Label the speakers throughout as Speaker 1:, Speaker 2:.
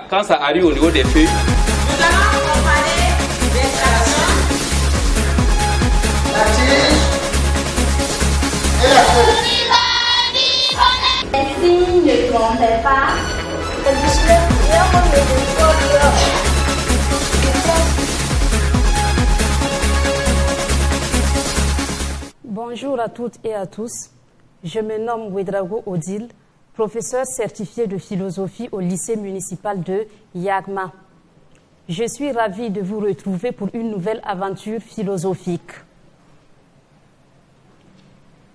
Speaker 1: Quand ça arrive au niveau des feuilles,
Speaker 2: nous allons comparer l'installation,
Speaker 3: la tige et la feuille.
Speaker 4: Les signes ne trompaient pas.
Speaker 5: Bonjour à toutes et à tous. Je me nomme Ouedraogo Odile, professeur certifié de philosophie au lycée municipal de Yagma. Je suis ravie de vous retrouver pour une nouvelle aventure philosophique.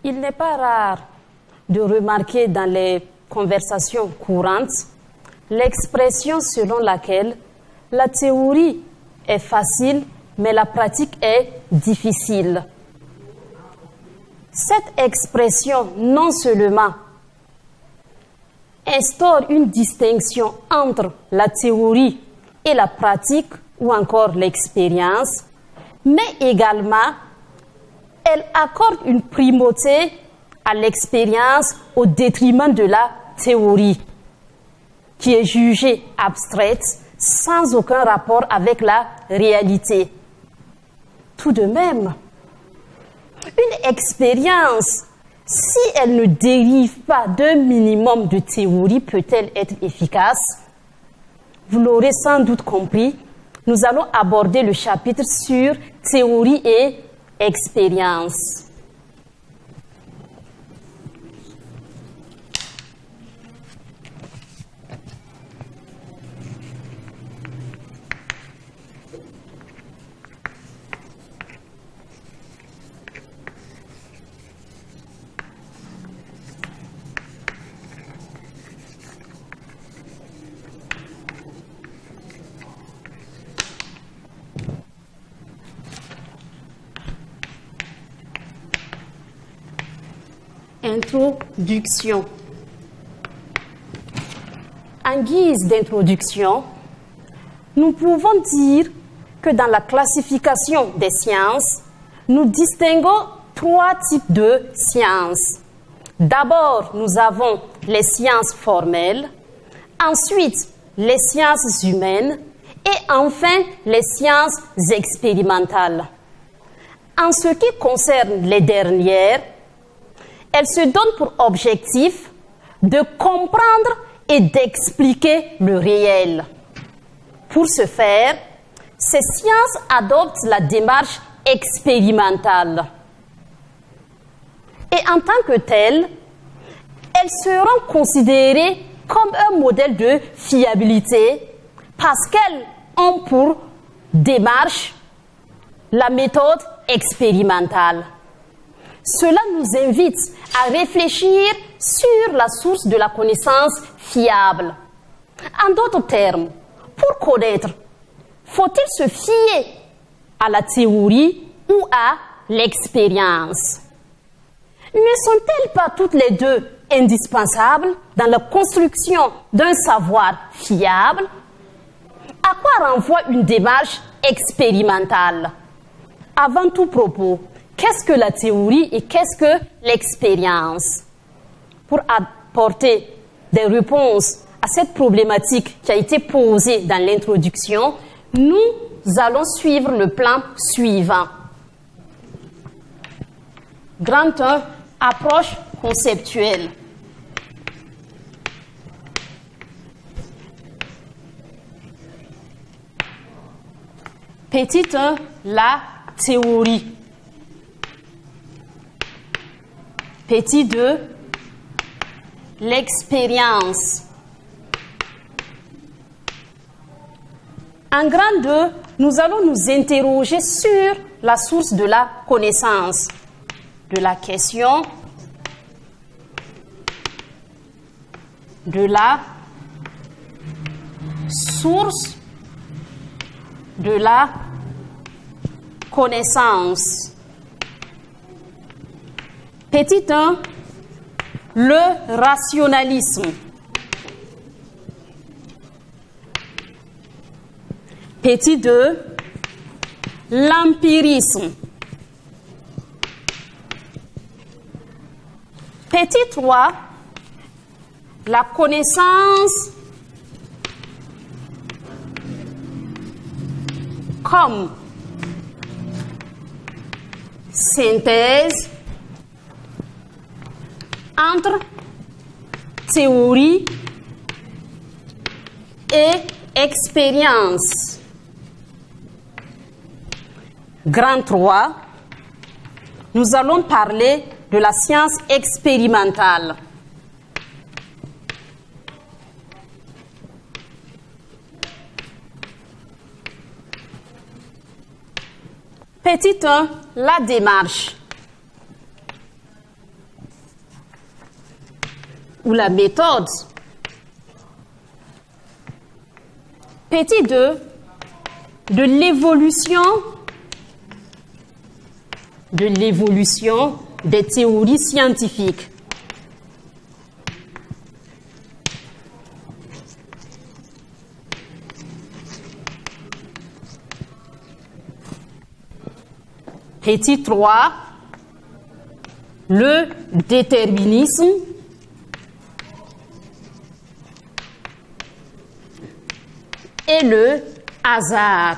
Speaker 5: Il n'est pas rare de remarquer dans les conversations courantes l'expression selon laquelle la théorie est facile, mais la pratique est difficile. Cette expression non seulement instaure une distinction entre la théorie et la pratique ou encore l'expérience, mais également elle accorde une primauté à l'expérience au détriment de la théorie, qui est jugée abstraite sans aucun rapport avec la réalité. Tout de même, une expérience, si elle ne dérive pas d'un minimum de théorie, peut-elle être efficace? Vous l'aurez sans doute compris, nous allons aborder le chapitre sur théorie et expérience. Introduction. En guise d'introduction, nous pouvons dire que dans la classification des sciences, nous distinguons trois types de sciences. D'abord, nous avons les sciences formelles, ensuite les sciences humaines et enfin les sciences expérimentales. En ce qui concerne les dernières, elles se donnent pour objectif de comprendre et d'expliquer le réel. Pour ce faire, ces sciences adoptent la démarche expérimentale. Et en tant que telles, elles seront considérées comme un modèle de fiabilité parce qu'elles ont pour démarche la méthode expérimentale. Cela nous invite à réfléchir sur la source de la connaissance fiable. En d'autres termes, pour connaître, faut-il se fier à la théorie ou à l'expérience? Ne sont-elles pas toutes les deux indispensables dans la construction d'un savoir fiable? À quoi renvoie une démarche expérimentale? Avant tout propos, qu'est-ce que la théorie et qu'est-ce que l'expérience? Pour apporter des réponses à cette problématique qui a été posée dans l'introduction, nous allons suivre le plan suivant. Grand 1, approche conceptuelle. Petit 1, la théorie. Petit 2, l'expérience. En grand 2, nous allons nous interroger sur la source de la connaissance, de la question, de la source de la connaissance. Petit 1, le rationalisme. Petit 2, l'empirisme. Petit 3, la connaissance comme synthèse entre théorie et expérience. Grand 3, nous allons parler de la science expérimentale. Petit 1, la démarche ou la méthode. Petit 2, de l'évolution des théories scientifiques. Petit 3, le déterminisme et le hasard.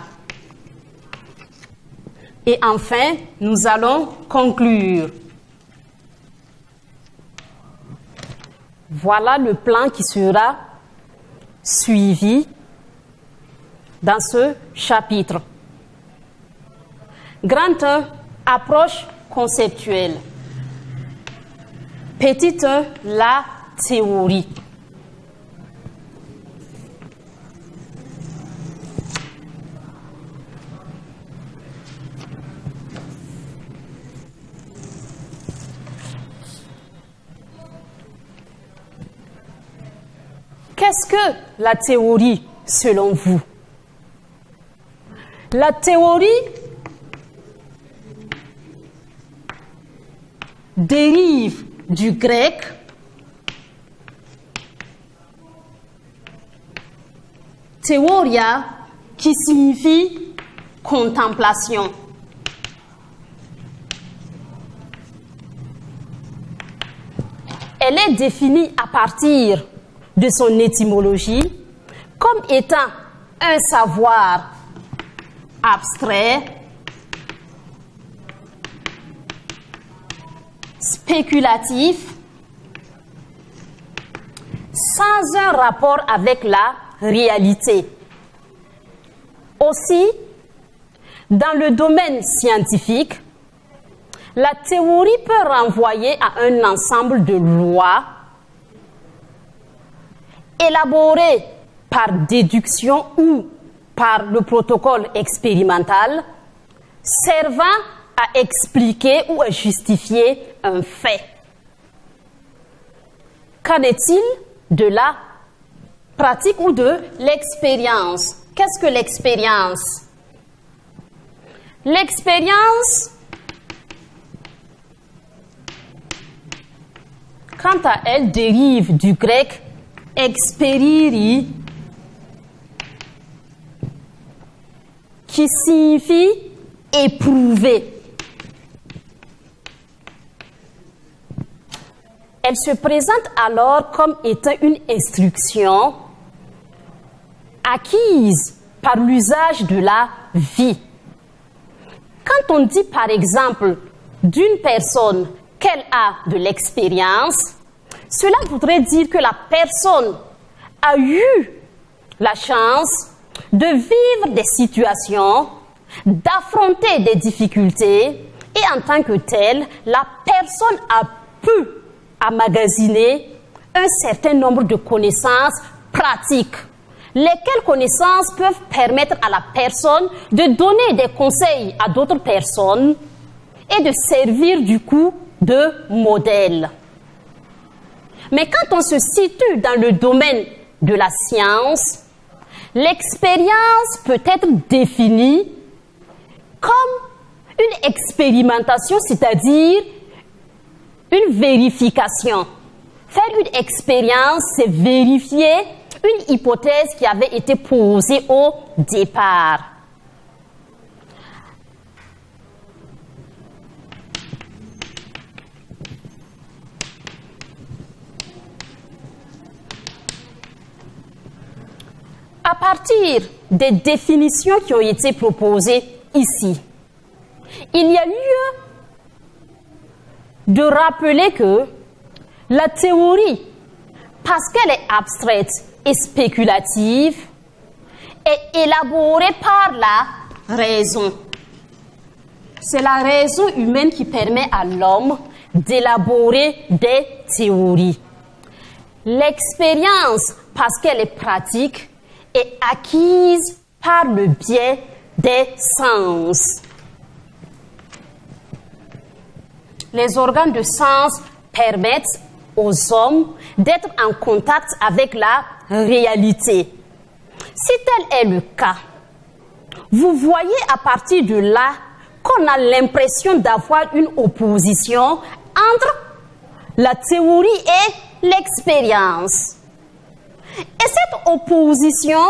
Speaker 5: Et enfin, nous allons conclure. Voilà le plan qui sera suivi dans ce chapitre. Grand 1, approche conceptuelle. Petit 1, la théorie. Qu'est-ce que la théorie selon vous? La théorie dérive du grec théoria qui signifie contemplation. Elle est définie à partir de son étymologie comme étant un savoir abstrait, spéculatif, sans un rapport avec la réalité. Aussi, dans le domaine scientifique, la théorie peut renvoyer à un ensemble de lois élaborées par déduction ou par le protocole expérimental, servant à expliquer ou à justifier un fait. Qu'en est-il de la pratique ou de l'expérience? Qu'est-ce que l'expérience? L'expérience, quant à elle, dérive du grec experiri, qui signifie éprouver. Elle se présente alors comme étant une instruction acquise par l'usage de la vie. Quand on dit par exemple d'une personne qu'elle a de l'expérience, cela voudrait dire que la personne a eu la chance de vivre des situations, d'affronter des difficultés et en tant que telle, la personne a pu emmagasiner un certain nombre de connaissances pratiques, lesquelles connaissances peuvent permettre à la personne de donner des conseils à d'autres personnes et de servir du coup de modèle. Mais quand on se situe dans le domaine de la science, l'expérience peut être définie comme une expérimentation, c'est-à-dire une vérification. Faire une expérience, c'est vérifier une hypothèse qui avait été posée au départ. À À partir des définitions qui ont été proposées ici, il y a lieu de rappeler que la théorie, parce qu'elle est abstraite et spéculative, est élaborée par la raison. C'est la raison humaine qui permet à l'homme d'élaborer des théories. L'expérience, parce qu'elle est pratique, est acquise par le biais des sens. Les organes de sens permettent aux hommes d'être en contact avec la réalité. Si tel est le cas, vous voyez à partir de là qu'on a l'impression d'avoir une opposition entre la théorie et l'expérience. Et cette opposition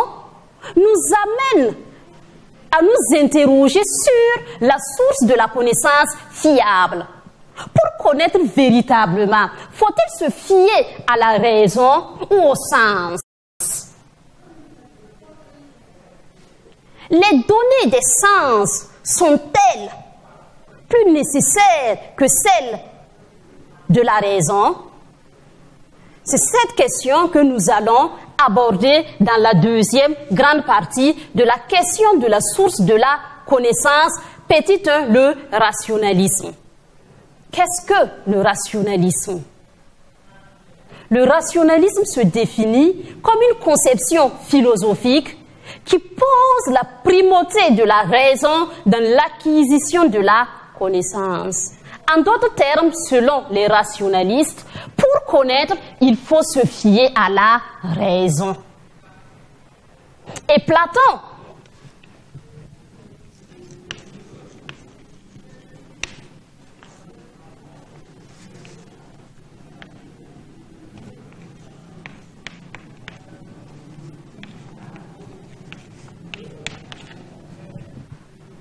Speaker 5: nous amène à nous interroger sur la source de la connaissance fiable. Pour connaître véritablement, faut-il se fier à la raison ou au sens? Les données des sens sont-elles plus nécessaires que celles de la raison? C'est cette question que nous allons aborder dans la deuxième grande partie de la question de la source de la connaissance, petit 1, le rationalisme. Qu'est-ce que le rationalisme? Le rationalisme se définit comme une conception philosophique qui pose la primauté de la raison dans l'acquisition de la connaissance. En d'autres termes, selon les rationalistes, pour connaître, il faut se fier à la raison. Et Platon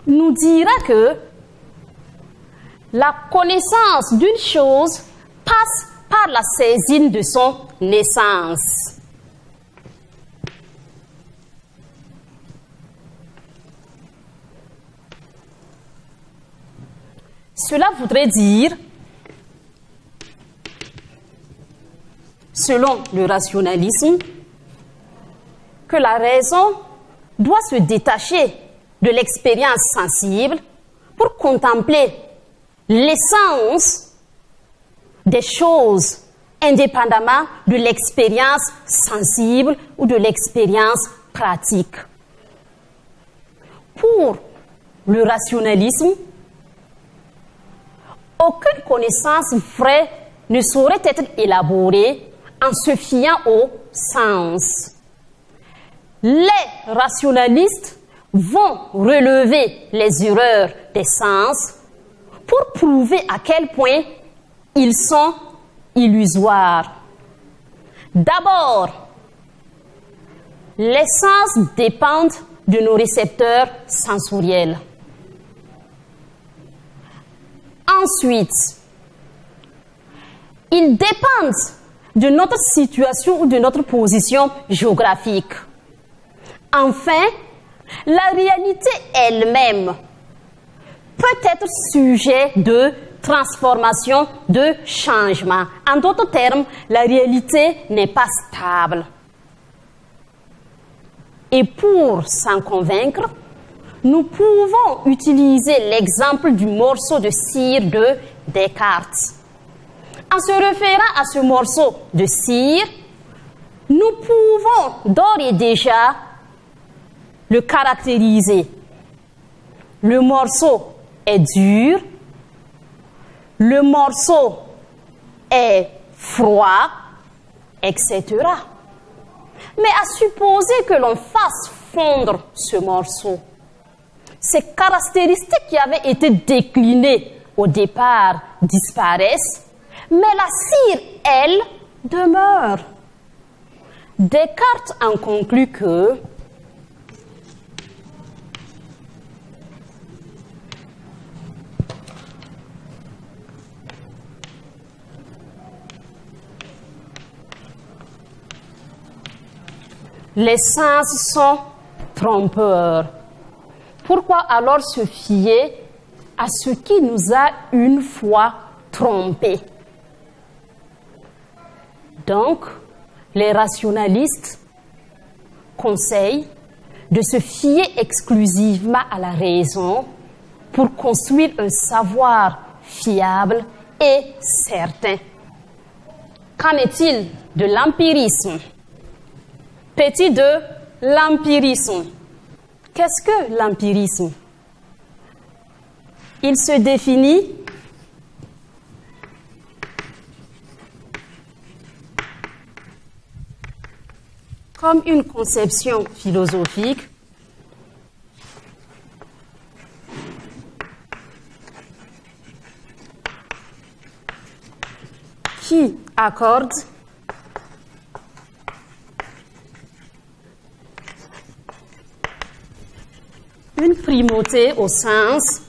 Speaker 5: nous dira que la connaissance d'une chose passe par la saisine de son essence. Cela voudrait dire, selon le rationalisme, que la raison doit se détacher de l'expérience sensible pour contempler l'essence des choses indépendamment de l'expérience sensible ou de l'expérience pratique. Pour le rationalisme, aucune connaissance vraie ne saurait être élaborée en se fiant au sens. Les rationalistes vont relever les erreurs des sens pour prouver à quel point ils sont illusoires. D'abord, les sens dépendent de nos récepteurs sensoriels. Ensuite, ils dépendent de notre situation ou de notre position géographique. Enfin, la réalité elle-même peut être sujet de transformation, de changement. En d'autres termes, la réalité n'est pas stable. Et pour s'en convaincre, nous pouvons utiliser l'exemple du morceau de cire de Descartes. En se référant à ce morceau de cire, nous pouvons d'ores et déjà le caractériser. Le morceau est dur, le morceau est froid, etc. Mais à supposer que l'on fasse fondre ce morceau, ces caractéristiques qui avaient été déclinées au départ disparaissent, mais la cire, elle, demeure. Descartes en conclut que les sens sont trompeurs. Pourquoi alors se fier à ce qui nous a une fois trompés? Donc, les rationalistes conseillent de se fier exclusivement à la raison pour construire un savoir fiable et certain. Qu'en est-il de l'empirisme? Petit 2, l'empirisme. Qu'est-ce que l'empirisme? Il se définit comme une conception philosophique qui accorde une primauté au sens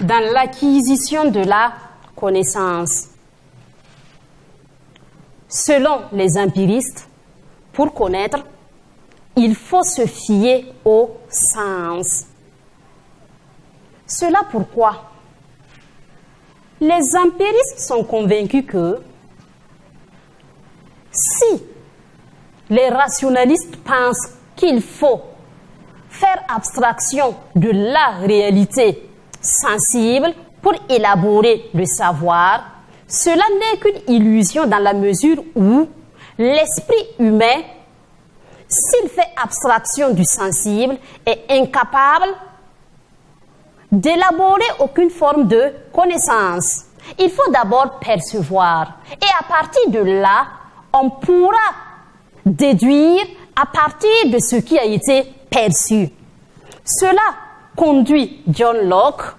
Speaker 5: dans l'acquisition de la connaissance. Selon les empiristes, pour connaître, il faut se fier au sens. Cela pourquoi? Les empiristes sont convaincus que si les rationalistes pensent qu'il faut faire abstraction de la réalité sensible pour élaborer le savoir, cela n'est qu'une illusion dans la mesure où l'esprit humain, s'il fait abstraction du sensible, est incapable d'élaborer aucune forme de connaissance. Il faut d'abord percevoir. Et à partir de là, on pourra déduire à partir de ce qui a été perçu. Cela conduit John Locke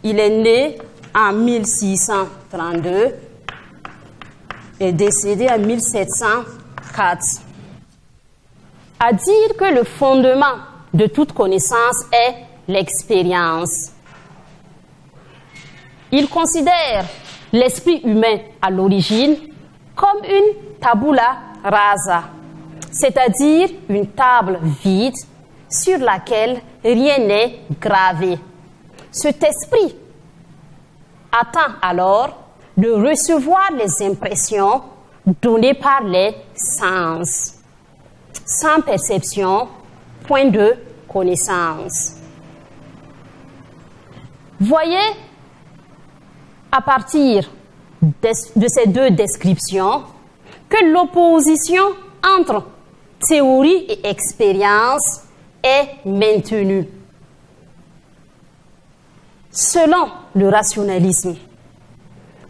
Speaker 5: il est né en 1632 et décédé en 1704, à dire que le fondement de toute connaissance est l'expérience. Il considère l'esprit humain à l'origine comme une tabula rasa, c'est-à-dire une table vide sur laquelle rien n'est gravé. Cet esprit attend alors de recevoir les impressions données par les sens. Sans perception, point de connaissance. Voyez, à partir de ces deux descriptions, que l'opposition entre théorie et expérience est maintenue. Selon le rationalisme,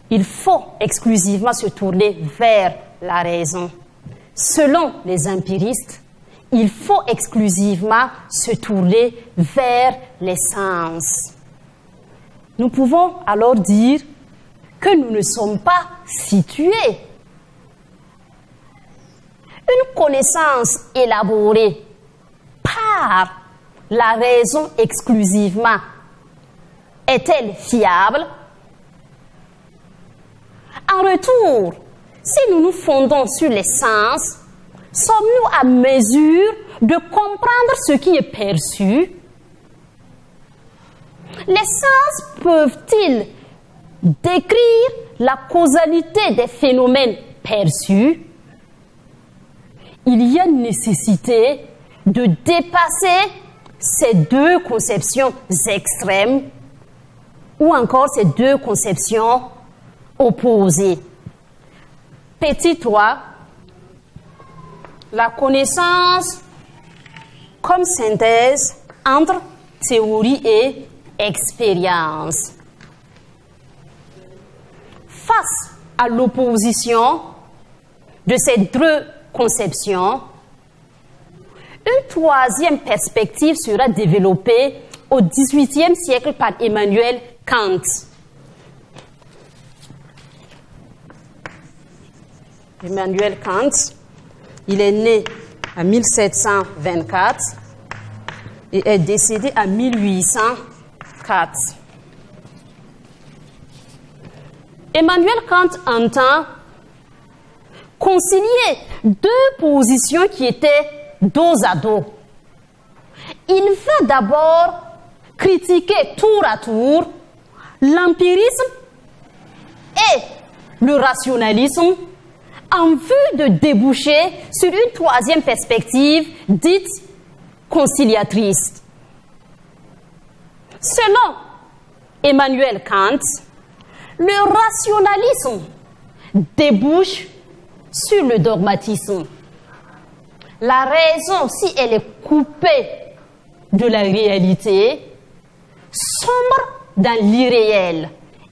Speaker 5: il faut exclusivement se tourner vers la raison. Selon les empiristes, il faut exclusivement se tourner vers les sens. Nous pouvons alors dire que nous ne sommes pas situés. Une connaissance élaborée par la raison exclusivement est-elle fiable? En retour, si nous nous fondons sur les sens, sommes-nous à mesure de comprendre ce qui est perçu? Les sens peuvent-ils décrire la causalité des phénomènes perçus? Il y a nécessité de dépasser ces deux conceptions extrêmes ou encore ces deux conceptions opposées. Petit 3, la connaissance comme synthèse entre théorie et expérience. Face à l'opposition de ces deux conceptions, une troisième perspective sera développée au XVIIIe siècle par Emmanuel Kant. Emmanuel Kant, il est né en 1724 et est décédé en 1804. Emmanuel Kant entend concilier deux positions qui étaient dos à dos. Il va d'abord critiquer tour à tour l'empirisme et le rationalisme en vue de déboucher sur une troisième perspective dite conciliatrice. Selon Emmanuel Kant, le rationalisme débouche sur le dogmatisme. La raison, si elle est coupée de la réalité, sombre dans l'irréel.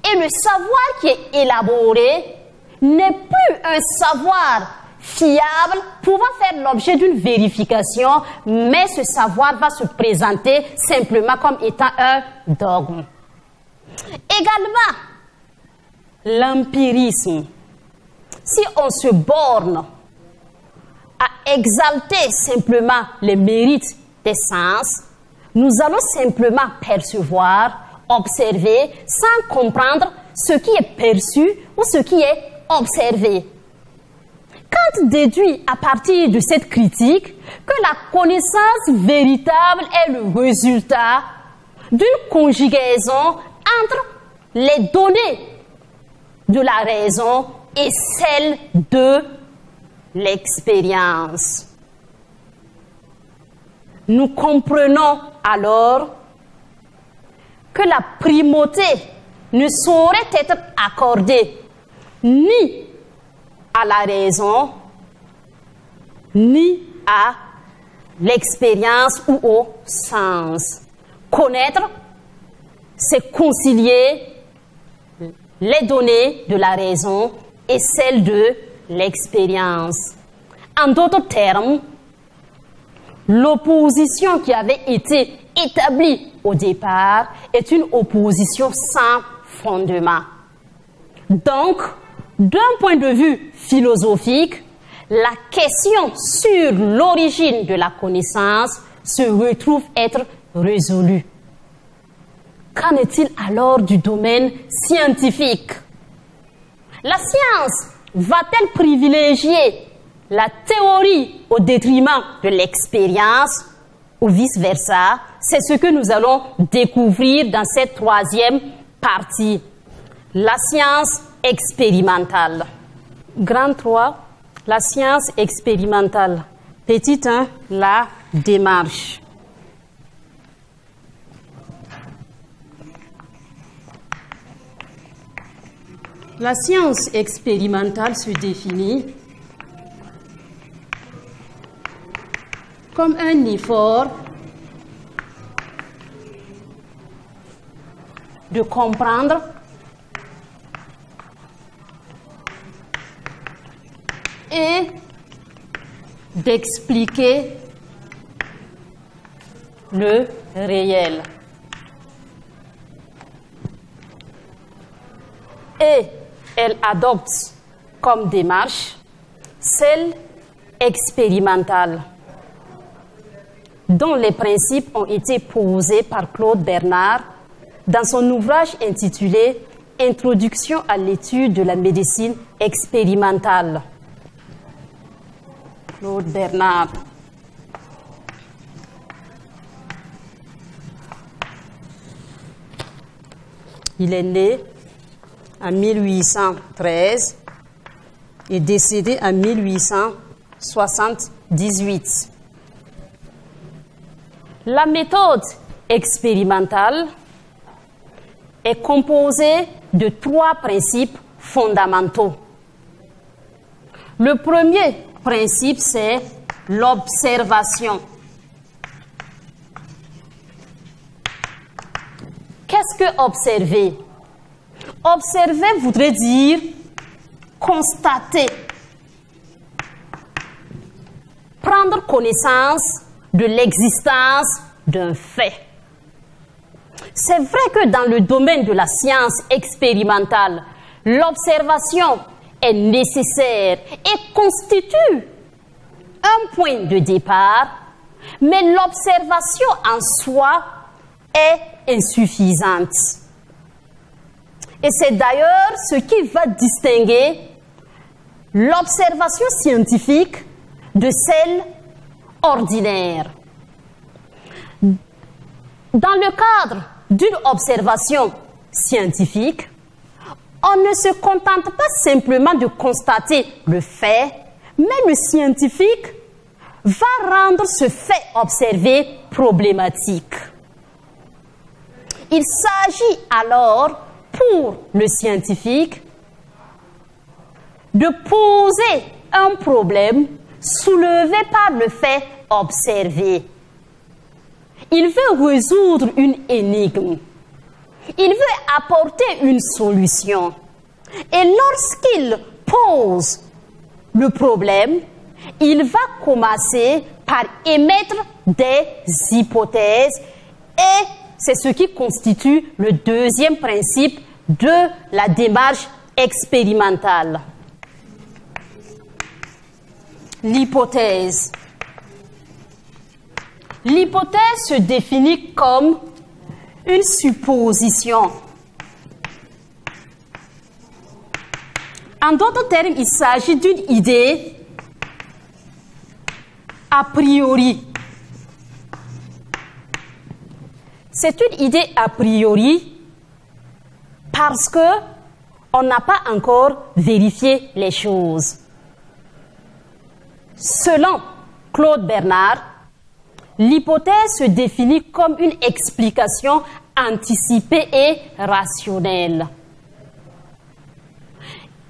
Speaker 5: Et le savoir qui est élaboré n'est plus un savoir fiable pouvant faire l'objet d'une vérification, mais ce savoir va se présenter simplement comme étant un dogme. Également, l'empirisme. Si on se borne à exalter simplement les mérites des sens, nous allons simplement percevoir, observer, sans comprendre ce qui est perçu ou ce qui est observé. Kant déduit à partir de cette critique que la connaissance véritable est le résultat d'une conjugaison entre les données de la raison et celles de l'expérience. Nous comprenons alors que la primauté ne saurait être accordée ni à la raison, ni à l'expérience ou au sens. Connaître, c'est concilier les données de la raison et celles de l'expérience. En d'autres termes, l'opposition qui avait été établie au départ est une opposition sans fondement. Donc, d'un point de vue philosophique, la question sur l'origine de la connaissance se retrouve être résolue. Qu'en est-il alors du domaine scientifique? La science va-t-elle privilégier la théorie au détriment de l'expérience ou vice-versa? C'est ce que nous allons découvrir dans cette troisième partie. La science expérimentale. Grand 3, la science expérimentale. Petit 1, la démarche. La science expérimentale se définit comme un effort de comprendre et d'expliquer le réel. Et elle adopte comme démarche celle expérimentale, dont les principes ont été posés par Claude Bernard dans son ouvrage intitulé « Introduction à l'étude de la médecine expérimentale ». Claude Bernard. Il est né en 1813 et décédé en 1878. La méthode expérimentale est composée de 3 principes fondamentaux. Le premier principe, c'est l'observation. Qu'est-ce que observer? Observer voudrait dire constater, prendre connaissance de l'existence d'un fait. C'est vrai que dans le domaine de la science expérimentale, l'observation est nécessaire et constitue un point de départ, mais l'observation en soi est insuffisante. Et c'est d'ailleurs ce qui va distinguer l'observation scientifique de celle ordinaire. Dans le cadre d'une observation scientifique, on ne se contente pas simplement de constater le fait, mais le scientifique va rendre ce fait observé problématique. Il s'agit alors pour le scientifique de poser un problème soulevé par le fait observé. Il veut résoudre une énigme. Il veut apporter une solution. Et lorsqu'il pose le problème, il va commencer par émettre des hypothèses et c'est ce qui constitue le deuxième principe de la démarche expérimentale. L'hypothèse. L'hypothèse se définit comme une supposition. En d'autres termes, il s'agit d'une idée a priori. C'est une idée a priori parce que on n'a pas encore vérifié les choses. Selon Claude Bernard, l'hypothèse se définit comme une explication anticipée et rationnelle.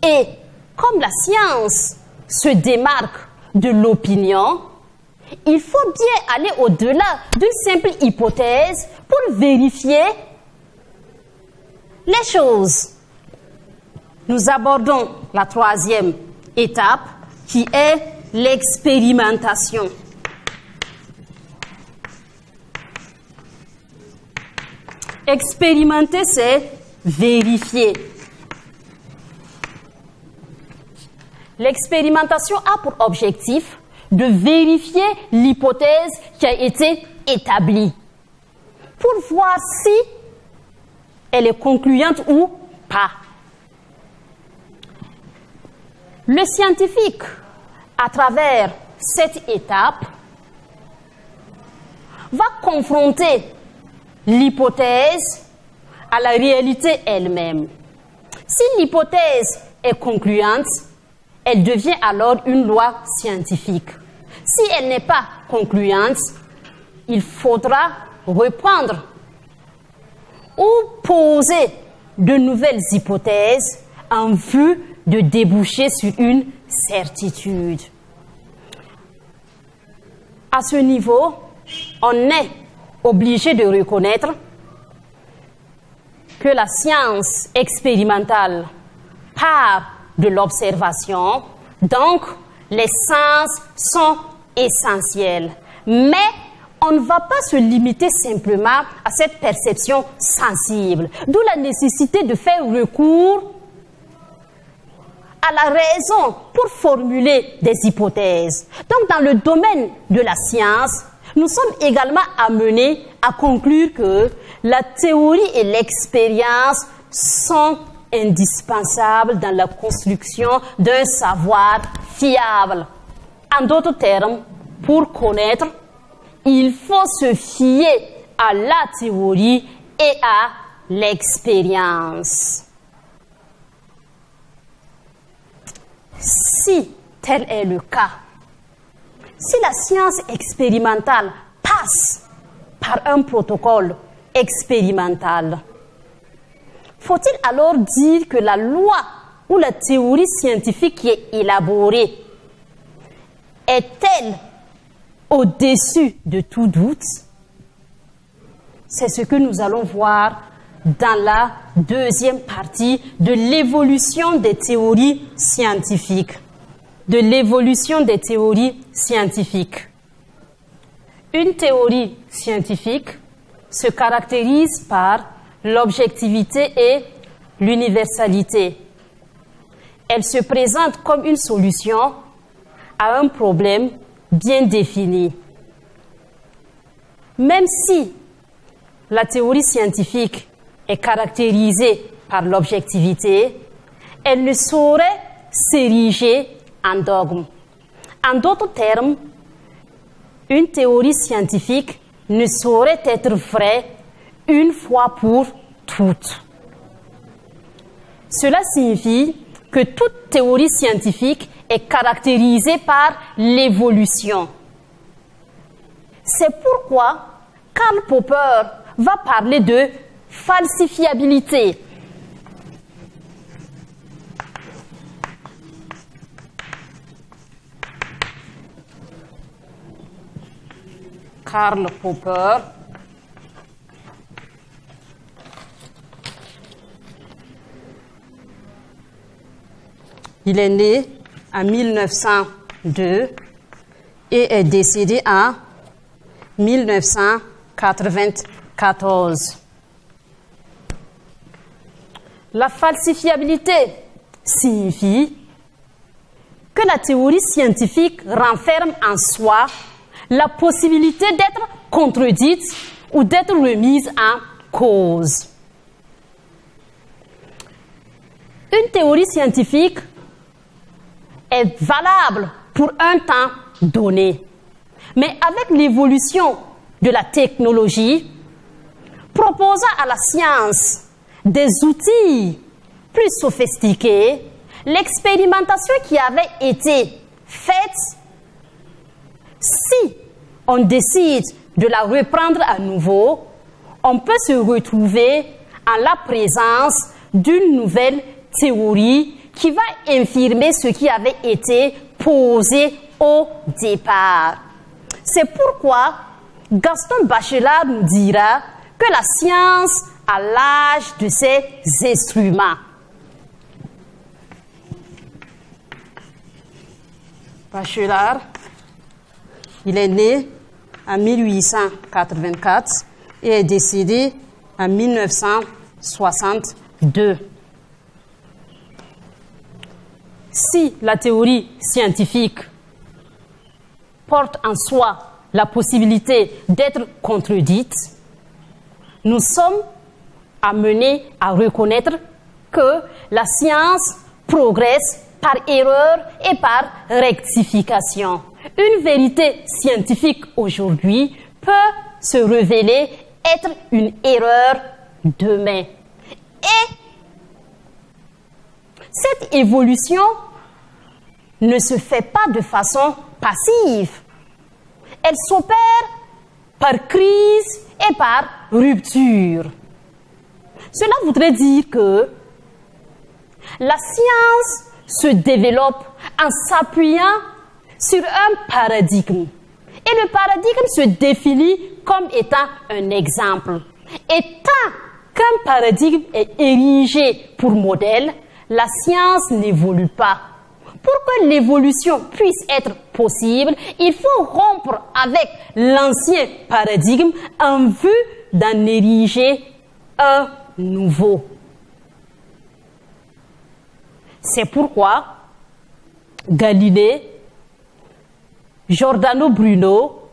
Speaker 5: Et comme la science se démarque de l'opinion, il faut bien aller au-delà d'une simple hypothèse pour vérifier les choses. Nous abordons la troisième étape qui est l'expérimentation. Expérimenter, c'est vérifier. L'expérimentation a pour objectif de vérifier l'hypothèse qui a été établie pour voir si elle est concluante ou pas. Le scientifique, à travers cette étape, va confronter l'hypothèse à la réalité elle-même. Si l'hypothèse est concluante, elle devient alors une loi scientifique. Si elle n'est pas concluante, il faudra reprendre ou poser de nouvelles hypothèses en vue de déboucher sur une certitude. À ce niveau, on est obligé de reconnaître que la science expérimentale part de l'observation, donc les sens sont essentiels. Mais on ne va pas se limiter simplement à cette perception sensible, d'où la nécessité de faire recours à la raison pour formuler des hypothèses. Donc dans le domaine de la science, nous sommes également amenés à conclure que la théorie et l'expérience sont indispensables dans la construction d'un savoir fiable. En d'autres termes, pour connaître, il faut se fier à la théorie et à l'expérience. Si tel est le cas, si la science expérimentale passe par un protocole expérimental, faut-il alors dire que la loi ou la théorie scientifique qui est élaborée est-elle au-dessus de tout doute? C'est ce que nous allons voir dans la deuxième partie de l'évolution des théories scientifiques. De l'évolution des théories scientifiques. Une théorie scientifique se caractérise par l'objectivité et l'universalité. Elle se présente comme une solution à un problème bien défini. Même si la théorie scientifique est caractérisée par l'objectivité, elle ne saurait s'ériger en dogme. En d'autres termes, une théorie scientifique ne saurait être vraie une fois pour toutes. Cela signifie que toute théorie scientifique est caractérisée par l'évolution. C'est pourquoi Karl Popper va parler de falsifiabilité. Karl Popper il est né en 1902 et est décédé en 1994. La falsifiabilité signifie que la théorie scientifique renferme en soi la possibilité d'être contredite ou d'être remise en cause. Une théorie scientifique est valable pour un temps donné. Mais avec l'évolution de la technologie, proposant à la science des outils plus sophistiqués, l'expérimentation qui avait été faite, si on décide de la reprendre à nouveau, on peut se retrouver en la présence d'une nouvelle théorie qui va infirmer ce qui avait été posé au départ. C'est pourquoi Gaston Bachelard nous dira que la science a l'âge de ses instruments. Bachelard, il est né en 1884 et est décédé en 1962. Si la théorie scientifique porte en soi la possibilité d'être contredite, nous sommes amenés à reconnaître que la science progresse par erreur et par rectification. Une vérité scientifique aujourd'hui peut se révéler être une erreur demain. Et cette évolution ne se fait pas de façon passive. Elle s'opère par crise et par rupture. Cela voudrait dire que la science se développe en s'appuyant sur un paradigme. Et le paradigme se définit comme étant un exemple. Et tant qu'un paradigme est érigé pour modèle, la science n'évolue pas. Pour que l'évolution puisse être possible, il faut rompre avec l'ancien paradigme en vue d'en ériger un nouveau. C'est pourquoi Galilée, Giordano Bruno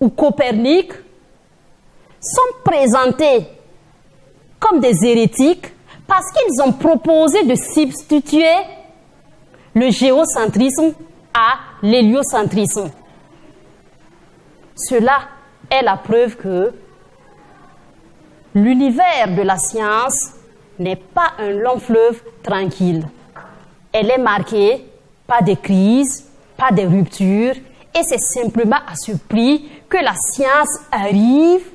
Speaker 5: ou Copernic sont présentés comme des hérétiques parce qu'ils ont proposé de substituer le géocentrisme à l'héliocentrisme. Cela est la preuve que l'univers de la science n'est pas un long fleuve tranquille. Elle est marquée par des crises, par des ruptures, et c'est simplement à ce prix que la science arrive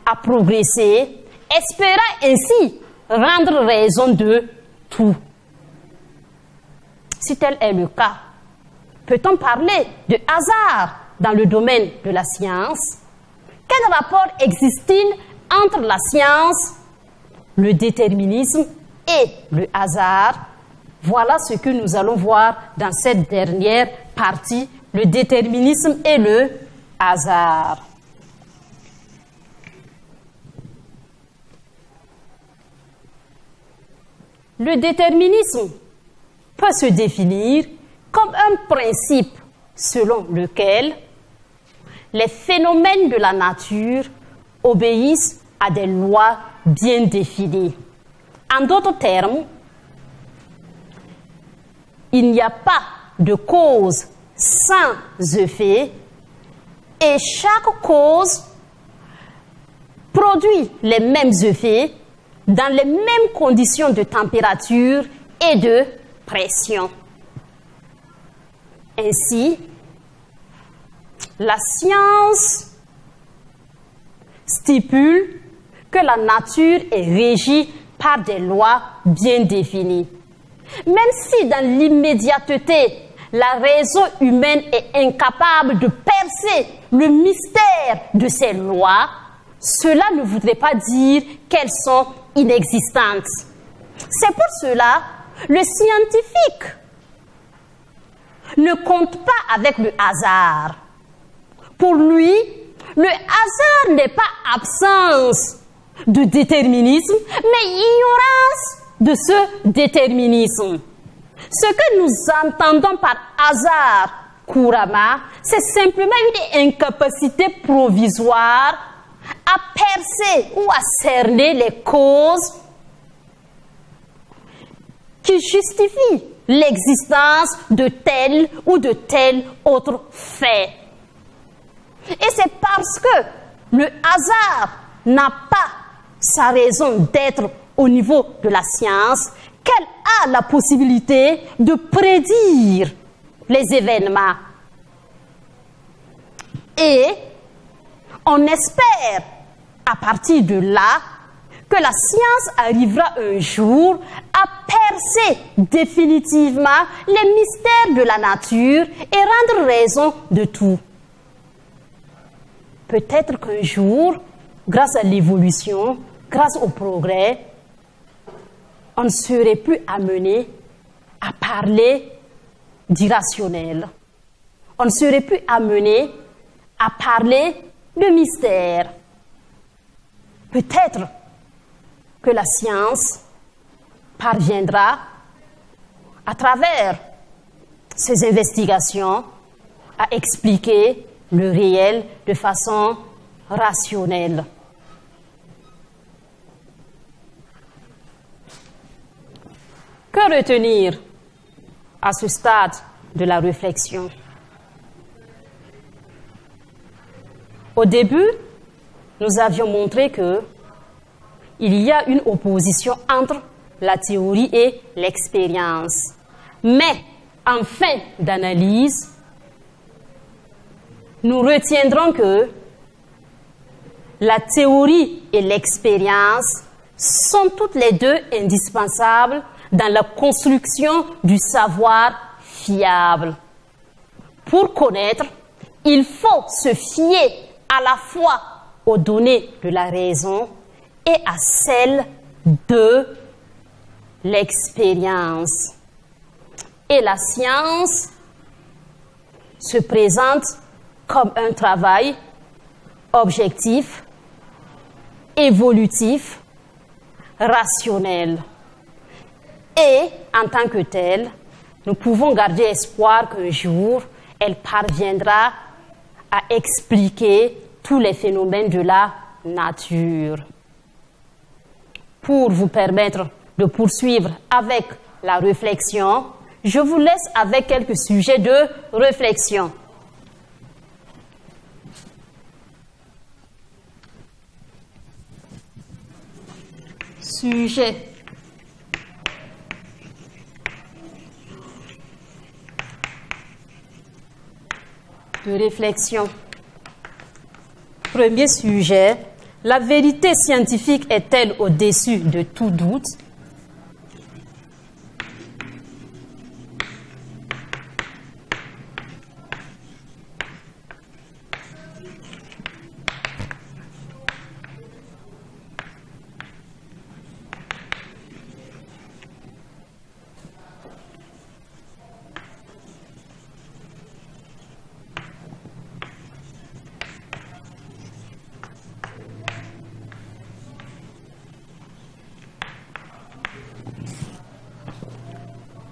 Speaker 5: à progresser, espérant ainsi rendre raison de tout. Si tel est le cas, peut-on parler de hasard dans le domaine de la science? Quel rapport existe-t-il entre la science, le déterminisme et le hasard? Voilà ce que nous allons voir dans cette dernière partie, le déterminisme et le hasard. Le déterminisme peut se définir comme un principe selon lequel les phénomènes de la nature obéissent à des lois bien définies. En d'autres termes, il n'y a pas de cause sans effet et chaque cause produit les mêmes effets dans les mêmes conditions de température et de pression. Ainsi, la science stipule que la nature est régie par des lois bien définies. Même si dans l'immédiateté, la raison humaine est incapable de percer le mystère de ces lois, cela ne voudrait pas dire qu'elles sont inexistantes. C'est pour cela le scientifique ne compte pas avec le hasard. Pour lui, le hasard n'est pas absence de déterminisme, mais ignorance de ce déterminisme. Ce que nous entendons par hasard couramment, c'est simplement une incapacité provisoire à percer ou à cerner les causes qui justifient l'existence de tel ou de tel autre fait. Et c'est parce que le hasard n'a pas sa raison d'être au niveau de la science qu'elle a la possibilité de prédire les événements. Et on espère, à partir de là, que la science arrivera un jour à percer définitivement les mystères de la nature et rendre raison de tout. Peut-être qu'un jour, grâce à l'évolution, grâce au progrès, on ne serait plus amené à parler d'irrationnel. On ne serait plus amené à parler de mystère. Peut-être que la science parviendra, à travers ses investigations, à expliquer le réel de façon rationnelle. Que retenir à ce stade de la réflexion? Au début, nous avions montré que il y a une opposition entre la théorie et l'expérience. Mais en fin d'analyse, nous retiendrons que la théorie et l'expérience sont toutes les deux indispensables dans la construction du savoir fiable. Pour connaître, il faut se fier à la fois aux données de la raison et à celles de l'expérience. Et la science se présente comme un travail objectif, évolutif, rationnel. Et en tant que tel, nous pouvons garder espoir qu'un jour, elle parviendra à expliquer tous les phénomènes de la nature. Pour vous permettre de poursuivre avec la réflexion, je vous laisse avec quelques sujets de réflexion. Sujet de réflexion. Premier sujet, la vérité scientifique est-elle au-dessus de tout doute?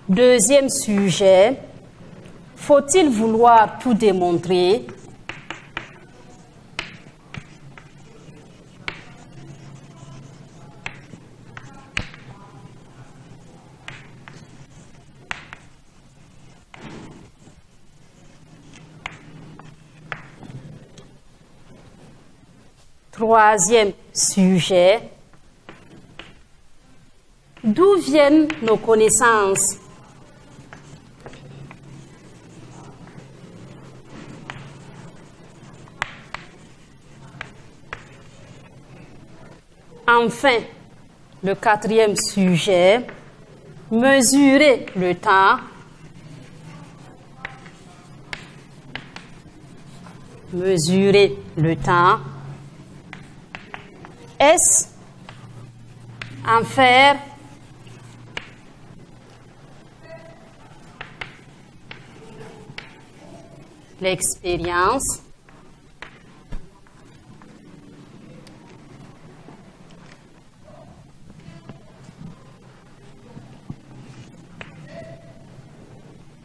Speaker 5: Deuxième sujet, faut-il vouloir tout démontrer? Troisième sujet. D'où viennent nos connaissances? Enfin, le quatrième sujet, mesurer le temps. Mesurer le temps. Est-ce en faire l'expérience?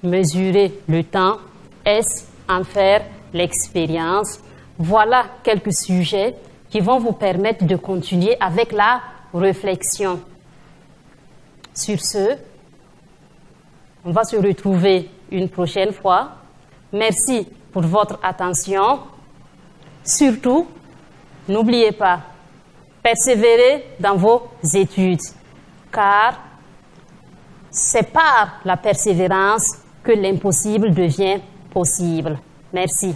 Speaker 5: Mesurer le temps, est-ce en faire l'expérience? Voilà quelques sujets qui vont vous permettre de continuer avec la réflexion. Sur ce, on va se retrouver une prochaine fois. Merci pour votre attention. Surtout, n'oubliez pas, persévérez dans vos études, car c'est par la persévérance que l'impossible devient possible. Merci.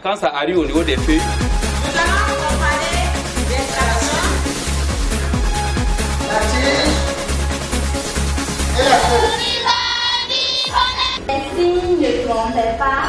Speaker 1: Quand ça arrive au niveau des feuilles,
Speaker 2: Nous allons comparer l'installation,
Speaker 3: La tige et la feuille.
Speaker 4: Les signes ne trompent pas.